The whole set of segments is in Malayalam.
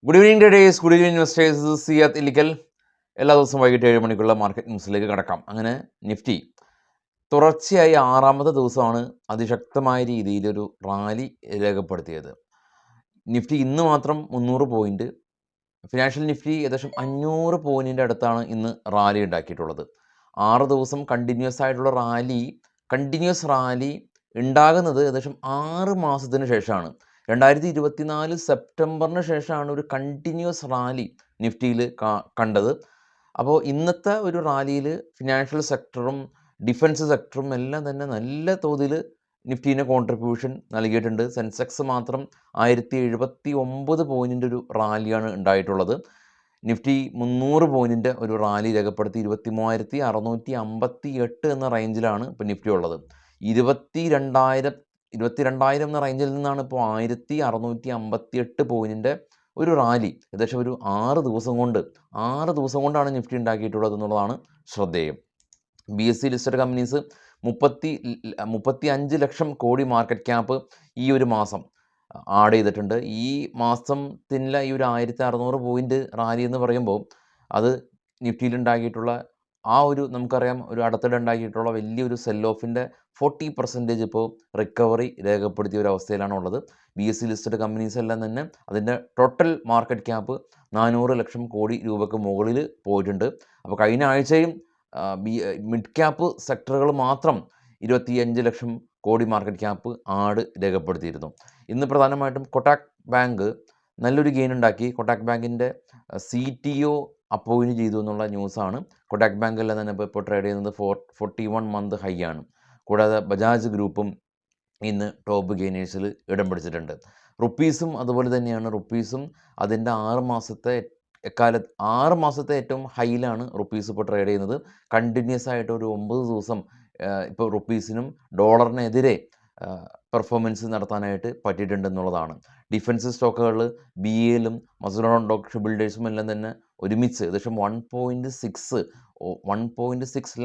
Good evening days, good evening investors. Siyath Illikkal. എല്ലാ ദിവസവും വൈകിട്ട് 7 മണിക്കുള്ള മാർക്കറ്റ് ന്യൂസിലേക്ക് കടക്കാം. അങ്ങനെ നിഫ്റ്റി തുടർച്ചയായി 6ാമത്തെ ദിവസമാണ് അതിശക്തമായ രീതിയിലൊരു റാലി രേഖപ്പെടുത്തിയത്. നിഫ്റ്റി ഇന്ന് മാത്രം 300 പോയിൻറ്റ്, ഫിനാൻഷ്യൽ നിഫ്റ്റി ഏകദേശം 500 പോയിൻറ്റിൻ്റെ അടുത്താണ് ഇന്ന് റാലി ഉണ്ടാക്കിയിട്ടുള്ളത്. 6 ദിവസം കണ്ടിന്യൂസ് ആയിട്ടുള്ള കണ്ടിന്യൂസ് റാലി ഉണ്ടാകുന്നത് ഏകദേശം 6 മാസത്തിന് ശേഷമാണ്. 2024 സെപ്റ്റംബറിന് ശേഷമാണ് ഒരു കണ്ടിന്യൂസ് റാലി നിഫ്റ്റിയിൽ കണ്ടത്. അപ്പോൾ ഇന്നത്തെ ഒരു റാലിയിൽ ഫിനാൻഷ്യൽ സെക്ടറും ഡിഫൻസ് സെക്ടറും എല്ലാം തന്നെ നല്ല തോതിൽ നിഫ്റ്റീനെ കോൺട്രിബ്യൂഷൻ നൽകിയിട്ടുണ്ട്. സെൻസെക്സ് മാത്രം 1079 പോയിൻറ്റിൻ്റെ ഒരു റാലിയാണ് ഉണ്ടായിട്ടുള്ളത്. നിഫ്റ്റി 300 പോയിൻറ്റിൻ്റെ ഒരു റാലി രേഖപ്പെടുത്തി 23,658 എന്ന റേഞ്ചിലാണ് ഇപ്പോൾ നിഫ്റ്റി ഉള്ളത്. 22,000 എന്ന റേഞ്ചിൽ നിന്നാണ് ഇപ്പോൾ 1,658 പോയിൻറ്റിൻ്റെ ഒരു റാലി ഏകദേശം ഒരു 6 ദിവസം കൊണ്ടാണ് നിഫ്റ്റി ഉണ്ടാക്കിയിട്ടുള്ളത് എന്നുള്ളതാണ് ശ്രദ്ധേയം. BSE listed companies 35 lakh crore market cap ഈ ഒരു മാസം ആഡ് ചെയ്തിട്ടുണ്ട്. ഈ മാസത്തിൻ്റെ ഈ ഒരു 1,600 പോയിൻറ്റ് റാലി എന്ന് പറയുമ്പോൾ അത് നിഫ്റ്റിയിൽ ഉണ്ടാക്കിയിട്ടുള്ള നമുക്കറിയാം, ഒരു അടുത്തിടെ ഉണ്ടാക്കിയിട്ടുള്ള വലിയൊരു സെൽ ഓഫിൻ്റെ 40% ഇപ്പോൾ റിക്കവറി രേഖപ്പെടുത്തിയ ഒരു അവസ്ഥയിലാണ് ഉള്ളത്. BSE ലിസ്റ്റഡ് കമ്പനീസ് എല്ലാം തന്നെ അതിൻ്റെ total market cap 400 lakh crore രൂപയ്ക്ക് മുകളിൽ പോയിട്ടുണ്ട്. അപ്പോൾ കഴിഞ്ഞ ആഴ്ചയും മിഡ് ക്യാപ്പ് സെക്ടറുകൾ മാത്രം 25 ലക്ഷം കോടി മാർക്കറ്റ് ക്യാപ്പ് രേഖപ്പെടുത്തിയിരുന്നു. ഇന്ന് പ്രധാനമായിട്ടും കൊട്ടാക് ബാങ്ക് നല്ലൊരു ഗെയിൻ ഉണ്ടാക്കി. കൊട്ടാക് ബാങ്കിൻ്റെ CTO അപ്പോയിൻറ്റ് ചെയ്തു എന്നുള്ള ന്യൂസാണ്. കൊട്ടാക് ബാങ്കെല്ലാം തന്നെ ഇപ്പോൾ ട്രേഡ് ചെയ്യുന്നത് 41 മന്ത് ഹൈ ആണ്. കൂടാതെ ബജാജ് ഗ്രൂപ്പും ഇന്ന് ടോപ്പ് ഗെയിനേഴ്സിൽ ഇടം പിടിച്ചിട്ടുണ്ട്. റുപ്പീസും അതുപോലെ തന്നെയാണ്. റുപ്പീസും അതിൻ്റെ 6 മാസത്തെ ഏറ്റവും ഹൈയിലാണ് റുപ്പീസ് ഇപ്പോൾ ട്രേഡ് ചെയ്യുന്നത്. കണ്ടിന്യൂസ് ആയിട്ട് ഒരു 9 ദിവസം ഇപ്പോൾ റുപ്പീസിനും ഡോളറിനെതിരെ പെർഫോമൻസ് നടത്താനായിട്ട് പറ്റിയിട്ടുണ്ടെന്നുള്ളതാണ്. ഡിഫൻസ് സ്റ്റോക്കുകൾ BAലും മസഡോൺ ഡോക്ക് ബിൽഡേഴ്സും എല്ലാം തന്നെ ഒരുമിച്ച് ഏകദേശം 1.6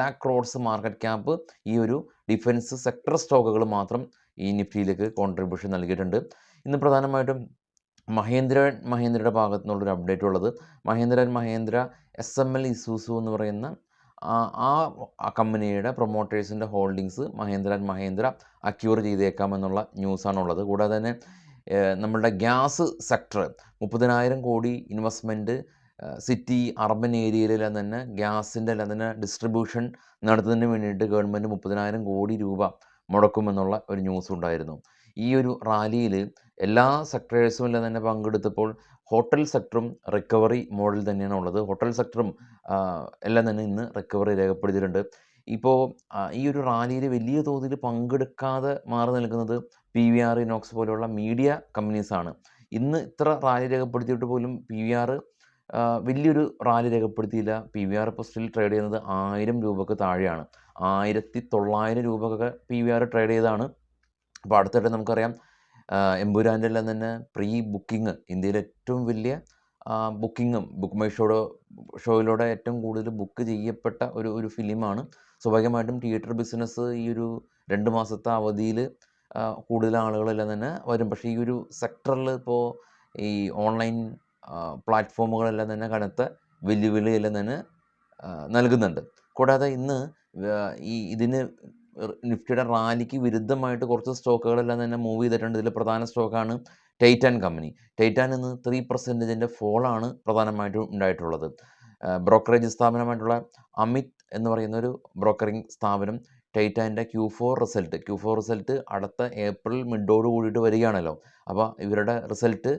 ലാക്ക് ക്രോഡ്സ് മാർക്കറ്റ് ക്യാപ്പ് ഈ ഒരു ഡിഫൻസ് സെക്ടർ സ്റ്റോക്കുകൾ മാത്രം ഈ നിഫ്റ്റിയിലേക്ക് കോൺട്രിബ്യൂഷൻ നൽകിയിട്ടുണ്ട്. ഇന്ന് പ്രധാനമായിട്ടും മഹേന്ദ്രയുടെ ഭാഗത്തു നിന്നുള്ളൊരു അപ്ഡേറ്റ് ഉള്ളത്. മഹേന്ദ്ര SML ഇസൂസു എന്ന് പറയുന്ന ആ കമ്പനിയുടെ പ്രൊമോട്ടേഴ്സിൻ്റെ ഹോൾഡിങ്സ് മഹേന്ദ്ര അക്യൂർ ചെയ്തേക്കാമെന്നുള്ള ന്യൂസാണുള്ളത്. കൂടാതെ തന്നെ നമ്മളുടെ ഗ്യാസ് സെക്ടർ 30,000 കോടി ഇൻവെസ്റ്റ്മെൻറ്റ് സിറ്റി അർബൻ ഏരിയയിലെല്ലാം തന്നെ ഗ്യാസിൻ്റെ എല്ലാം തന്നെ ഡിസ്ട്രിബ്യൂഷൻ നടത്തുന്നതിന് വേണ്ടിയിട്ട് ഗവൺമെൻറ് 30,000 കോടി രൂപ മുടക്കുമെന്നുള്ള ഒരു ന്യൂസ് ഉണ്ടായിരുന്നു. ഈ ഒരു റാലിയിൽ എല്ലാ സെക്ടേഴ്സും എല്ലാം തന്നെ പങ്കെടുത്തപ്പോൾ ഹോട്ടൽ സെക്ടറും റിക്കവറി മോഡിൽ തന്നെയാണ് ഉള്ളത്. ഹോട്ടൽ സെക്ടറും എല്ലാം തന്നെ ഇന്ന് റിക്കവറി രേഖപ്പെടുത്തിയിട്ടുണ്ട്. ഇപ്പോൾ ഈ ഒരു റാലിയിൽ വലിയ തോതിൽ പങ്കെടുക്കാതെ മാറി നിൽക്കുന്നത് PVR ഇനോക്സ് പോലെയുള്ള മീഡിയ കമ്പനീസാണ്. ഇന്ന് ഇത്ര റാലി രേഖപ്പെടുത്തിയിട്ട് പോലും PVR വലിയൊരു റാലി രേഖപ്പെടുത്തിയില്ല. PVR ഇപ്പോൾ സ്റ്റിൽ ട്രേഡ് ചെയ്യുന്നത് 1000 രൂപയ്ക്ക് താഴെയാണ്. 1900 രൂപക്കൊക്കെ PVR ട്രേഡ് ചെയ്താണ്. അപ്പോൾ അടുത്തിടെ നമുക്കറിയാം എമ്പുരാൻ്റെ എല്ലാം തന്നെ പ്രീ ബുക്കിംഗ് ഇന്ത്യയിലെ ഏറ്റവും വലിയ ബുക്ക് മൈ ഷോയിലൂടെ ഏറ്റവും കൂടുതൽ ബുക്ക് ചെയ്യപ്പെട്ട ഒരു ഫിലിമാണ്. സ്വാഭാവികമായിട്ടും തിയേറ്റർ ബിസിനസ് ഈ ഒരു 2 മാസത്തെ അവധിയിൽ കൂടുതൽ ആളുകളെല്ലാം തന്നെ വരും. പക്ഷേ ഈ ഒരു സെക്ടറിൽ ഇപ്പോൾ ഈ ഓൺലൈൻ പ്ലാറ്റ്ഫോമുകളെല്ലാം തന്നെ കനത്ത വെല്ലുവിളിയെല്ലാം തന്നെ നൽകുന്നുണ്ട്. കൂടാതെ ഇന്ന് ഇതിന് നിഫ്റ്റിയുടെ റാലിക്ക് വിരുദ്ധമായിട്ട് കുറച്ച് സ്റ്റോക്കുകളെല്ലാം തന്നെ മൂവ് ചെയ്തിട്ടുണ്ട്. ഇതിൽ പ്രധാന സ്റ്റോക്കാണ് ടൈറ്റാൻ കമ്പനി. ടൈറ്റാൻ ഇന്ന് 3% ഫോളാണ് പ്രധാനമായിട്ടും ഉണ്ടായിട്ടുള്ളത്. ബ്രോക്കറേജ് സ്ഥാപനമായിട്ടുള്ള അമിത് എന്ന് പറയുന്നൊരു ബ്രോക്കറിംഗ് സ്ഥാപനം ടൈറ്റാൻ്റെ Q4 റിസൾട്ട് അടുത്ത ഏപ്രിൽ മിഡോട് കൂടിയിട്ട് വരികയാണല്ലോ. അപ്പോൾ ഇവരുടെ റിസൾട്ട്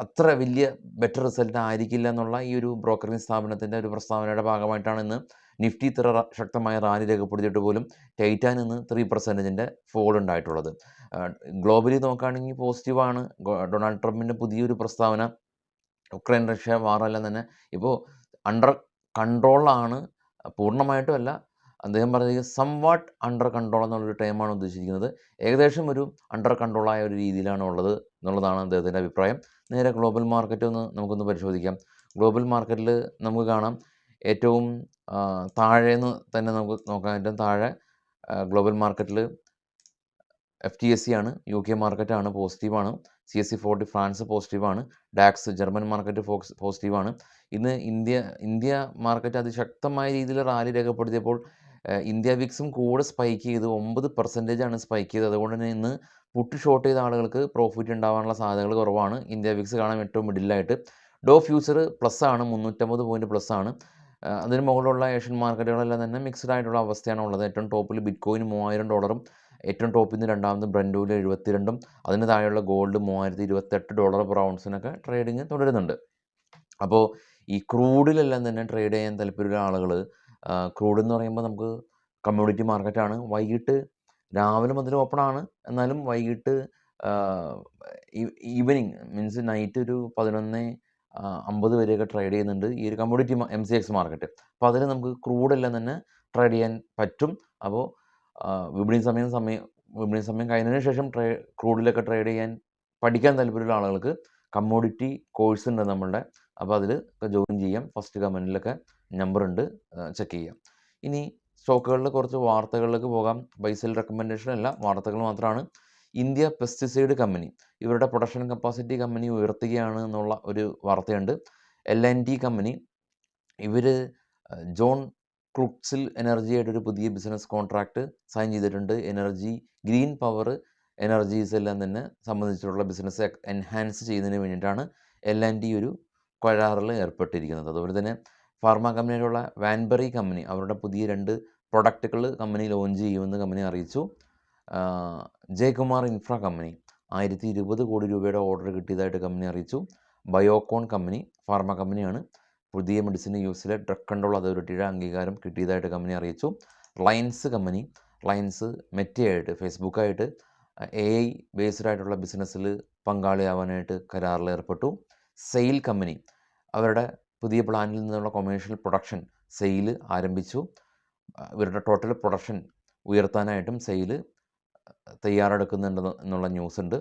അത്ര വലിയ ബെറ്റർ റിസൾട്ട് ആയിരിക്കില്ല എന്നുള്ള ഈ ഒരു ബ്രോക്കറിംഗ് സ്ഥാപനത്തിൻ്റെ ഒരു പ്രസ്താവനയുടെ ഭാഗമായിട്ടാണ് ഇന്ന് നിഫ്റ്റി ഇത്ര ശക്തമായ റാലി രേഖപ്പെടുത്തിയിട്ട് പോലും ടൈറ്റാൻ ഇന്ന് 3% ഫോൾ ഉണ്ടായിട്ടുള്ളത്. ഗ്ലോബലി നോക്കുകയാണെങ്കിൽ പോസിറ്റീവാണ്. ഡൊണാൾഡ് ട്രംപിൻ്റെ പുതിയൊരു പ്രസ്താവന, ഉക്രൈൻ റഷ്യ വാറെല്ലാം തന്നെ ഇപ്പോൾ അണ്ടർ കൺട്രോളാണ്, പൂർണ്ണമായിട്ടും അല്ല. അദ്ദേഹം പറഞ്ഞത് സംവാട്ട് അണ്ടർ കൺട്രോൾ എന്നുള്ളൊരു ടൈമാണ് ഉദ്ദേശിച്ചിരിക്കുന്നത്. ഏകദേശം ഒരു അണ്ടർ കൺട്രോളായ ഒരു രീതിയിലാണ് ഉള്ളത് എന്നുള്ളതാണ് അദ്ദേഹത്തിൻ്റെ അഭിപ്രായം. നേരെ ഗ്ലോബൽ മാർക്കറ്റ് നമുക്കൊന്ന് പരിശോധിക്കാം. ഗ്ലോബൽ മാർക്കറ്റിൽ നമുക്ക് കാണാം ഏറ്റവും താഴേന്ന് തന്നെ നമുക്ക് നോക്കാൻ ഏറ്റവും താഴെ ഗ്ലോബൽ മാർക്കറ്റിൽ FTSE ആണ്, UK മാർക്കറ്റാണ്, പോസിറ്റീവാണ്. CAC 40 ഫ്രാൻസ് പോസിറ്റീവാണ്. ഡാക്സ് ജർമ്മൻ മാർക്കറ്റ് പോസിറ്റീവാണ്. ഇന്ന് ഇന്ത്യ മാർക്കറ്റ് അതിശക്തമായ രീതിയിൽ റാലി രേഖപ്പെടുത്തിയപ്പോൾ ഇന്ത്യ വിക്സും കൂടെ സ്പൈക്ക് ചെയ്ത് 9% ആണ് സ്പൈക്ക് ചെയ്തത്. അതുകൊണ്ട് തന്നെ ഇന്ന് പുട്ട് ഷോർട്ട് ചെയ്ത ആളുകൾക്ക് പ്രോഫിറ്റ് ഉണ്ടാവാനുള്ള സാധ്യതകൾ കുറവാണ്. ഇന്ത്യ വിക്സ് കാണാൻ ഏറ്റവും മിഡിലായിട്ട്. ഡോ ഫ്യൂച്ചർ പ്ലസ് ആണ്, 350 പോയിന്റ് പ്ലസ് ആണ്. അതിന് മുകളിലുള്ള ഏഷ്യൻ മാർക്കറ്റുകളെല്ലാം തന്നെ മിക്സ്ഡ് ആയിട്ടുള്ള അവസ്ഥയാണ് ഉള്ളത്. ഏറ്റവും ടോപ്പിൽ ബിറ്റ്കോയിൻ $3000, ഏറ്റവും ടോപ്പിൽ നിന്ന് രണ്ടാമത് ബ്രന്റ് ഓയിൽ 72, അതിന് താഴെയുള്ള ഗോൾഡ് $3028 പെർ ഔൺസിനൊക്കെ ട്രേഡിങ് തുടരുന്നുണ്ട്. അപ്പോൾ ഈ ക്രൂഡിലെല്ലാം തന്നെ ട്രേഡ് ചെയ്യാൻ താല്പര്യമുള്ള ആളുകൾ, ക്രൂഡ് എന്ന് പറയുമ്പോൾ നമുക്ക് കമ്മോഡിറ്റി മാർക്കറ്റാണ്. വൈകിട്ട് രാവിലെ മുതൽ ഓപ്പൺ ആണ്, എന്നാലും വൈകിട്ട് ഈവനിങ് മീൻസ് നൈറ്റ് ഒരു 11:50 വരെയൊക്കെ ട്രേഡ് ചെയ്യുന്നുണ്ട് ഈ ഒരു കമ്മോഡിറ്റി MCX മാർക്കറ്റ്. അപ്പോൾ അതിൽ നമുക്ക് ക്രൂഡെല്ലാം തന്നെ ട്രേഡ് ചെയ്യാൻ പറ്റും. അപ്പോൾ വിപണി സമയം കഴിഞ്ഞതിന് ശേഷം ക്രൂഡിലൊക്കെ ട്രേഡ് ചെയ്യാൻ പഠിക്കാൻ താല്പര്യമുള്ള ആളുകൾക്ക് കമ്മോഡിറ്റി കോഴ്സ് ഉണ്ട് നമ്മളുടെ. അപ്പോൾ അതിൽ ജോയിൻ ചെയ്യാം. ഫസ്റ്റ് കമൻറ്റിലൊക്കെ നമ്പറുണ്ട്, ചെക്ക് ചെയ്യാം. ഇനി സ്റ്റോക്കുകളിൽ കുറച്ച് വാർത്തകളിലേക്ക് പോകാം. ബൈ സെൽ റെക്കമെൻഡേഷൻ അല്ല, വാർത്തകൾ മാത്രമാണ്. ഇന്ത്യ പെസ്റ്റിസൈഡ് കമ്പനി ഇവരുടെ പ്രൊഡക്ഷൻ കപ്പാസിറ്റി കമ്പനി ഉയർത്തുകയാണ് എന്നുള്ള ഒരു വാർത്തയുണ്ട്. L&T കമ്പനി ഇവർ ജോൺ ക്രൂക്സിൽ എനർജിയായിട്ടൊരു പുതിയ ബിസിനസ് കോൺട്രാക്റ്റ് സൈൻ ചെയ്തിട്ടുണ്ട്. ഗ്രീൻ പവർ എനർജീസ് എല്ലാം തന്നെ സംബന്ധിച്ചിട്ടുള്ള ബിസിനസ് എൻഹാൻസ് ചെയ്യുന്നതിന് വേണ്ടിയിട്ടാണ് L&T ഒരു കരാറിൽ ഏർപ്പെട്ടിരിക്കുന്നത്. അതുപോലെ തന്നെ ഫാർമ കമ്പനിയിലുള്ള വാൻബറി കമ്പനി അവരുടെ പുതിയ 2 പ്രൊഡക്റ്റുകൾ കമ്പനി ലോഞ്ച് ചെയ്യുമെന്ന് കമ്പനി അറിയിച്ചു. ജയകുമാർ ഇൻഫ്ര കമ്പനി 1020 കോടി രൂപയുടെ ഓർഡർ കിട്ടിയതായിട്ട് കമ്പനി അറിയിച്ചു. ബയോകോൺ കമ്പനി ഫാർമ കമ്പനിയാണ്. പുതിയ മെഡിസിൻ യൂസിലെ ഡ്രഗ് കൺട്രോൾ അതോറിറ്റിയുടെ അംഗീകാരം കിട്ടിയതായിട്ട് കമ്പനി അറിയിച്ചു. റിലയൻസ് കമ്പനി മെറ്റയായിട്ട് ഫേസ്ബുക്കായിട്ട് AI ബേസ്ഡ് ആയിട്ടുള്ള ബിസിനസ്സിൽ പങ്കാളിയാവാനായിട്ട് കരാറിൽ ഏർപ്പെട്ടു. സെയിൽ കമ്പനി അവരുടെ പുതിയ പ്ലാന്റിൽ നിന്നുള്ള കൊമേഴ്ഷ്യൽ പ്രൊഡക്ഷൻ സെയിൽ ആരംഭിച്ചു. ഇവരുടെ ടോട്ടൽ പ്രൊഡക്ഷൻ ഉയർത്താനായിട്ടും സെയിൽ തയ്യാറെടുക്കുന്നുണ്ട് എന്നുള്ള ന്യൂസ് ഉണ്ട്.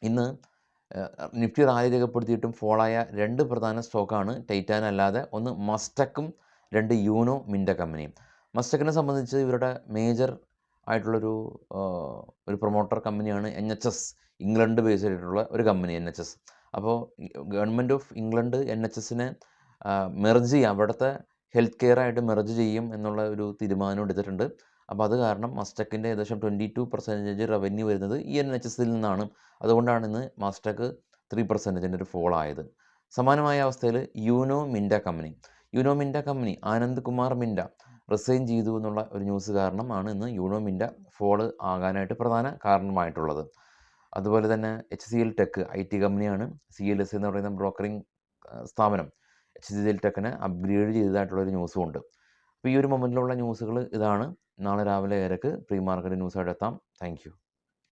ഇന്ന് നിഫ്റ്റി റാലി രേഖപ്പെടുത്തിയിട്ടും ഫോളായ 2 പ്രധാന സ്റ്റോക്കാണ് ടൈറ്റാൻ അല്ലാതെ, ഒന്ന് മസ്റ്റക്കും 2 യൂനോ മിൻഡ കമ്പനിയും. മസ്റ്റക്കിനെ സംബന്ധിച്ച് ഇവരുടെ മേജർ ആയിട്ടുള്ളൊരു പ്രൊമോട്ടർ കമ്പനിയാണ് NHS, ഇംഗ്ലണ്ട് ബേസ്ഡ് ആയിട്ടുള്ള ഒരു കമ്പനി NHS. അപ്പോൾ ഗവൺമെൻറ് ഓഫ് ഇംഗ്ലണ്ട് NHSനെ മെർജ് ചെയ്യും, അവിടുത്തെ ഹെൽത്ത് കെയർ ആയിട്ട് മെർജ് ചെയ്യും എന്നുള്ള ഒരു തീരുമാനം എടുത്തിട്ടുണ്ട്. അപ്പോൾ അത് കാരണം മസ്റ്റക്കിൻ്റെ ഏകദേശം 22% റവന്യൂ വരുന്നത് ഈ NHSൽ നിന്നാണ്. അതുകൊണ്ടാണ് ഇന്ന് മസ്റ്റക്ക് 3% ഒരു ഫോൾ ആയത്. സമാനമായ അവസ്ഥയിൽ യൂനോ മിൻഡ കമ്പനി ആനന്ദ് കുമാർ മിൻഡ റിസൈൻ ചെയ്തു എന്നുള്ള ഒരു ന്യൂസ് കാരണമാണ് ഇന്ന് യൂനോ മിൻഡ ഫോള് ആകാനായിട്ട് പ്രധാന കാരണമായിട്ടുള്ളത്. അതുപോലെ തന്നെ HCL ടെക് IT കമ്പനിയാണ്. CLS എന്ന് പറയുന്ന ബ്രോക്കറിംഗ് സ്ഥാപനം HCL ടെക്കിനെ അപ്ഗ്രേഡ് ചെയ്തതായിട്ടുള്ളൊരു ന്യൂസും ഉണ്ട്. അപ്പോൾ ഈ ഒരു മൊമെൻറ്റിലുള്ള ന്യൂസുകൾ ഇതാണ്. നാളെ രാവിലെ 7:00 പ്രീ മാർക്കറ്റ് ന്യൂസായിട്ട് എത്താം. Thank you.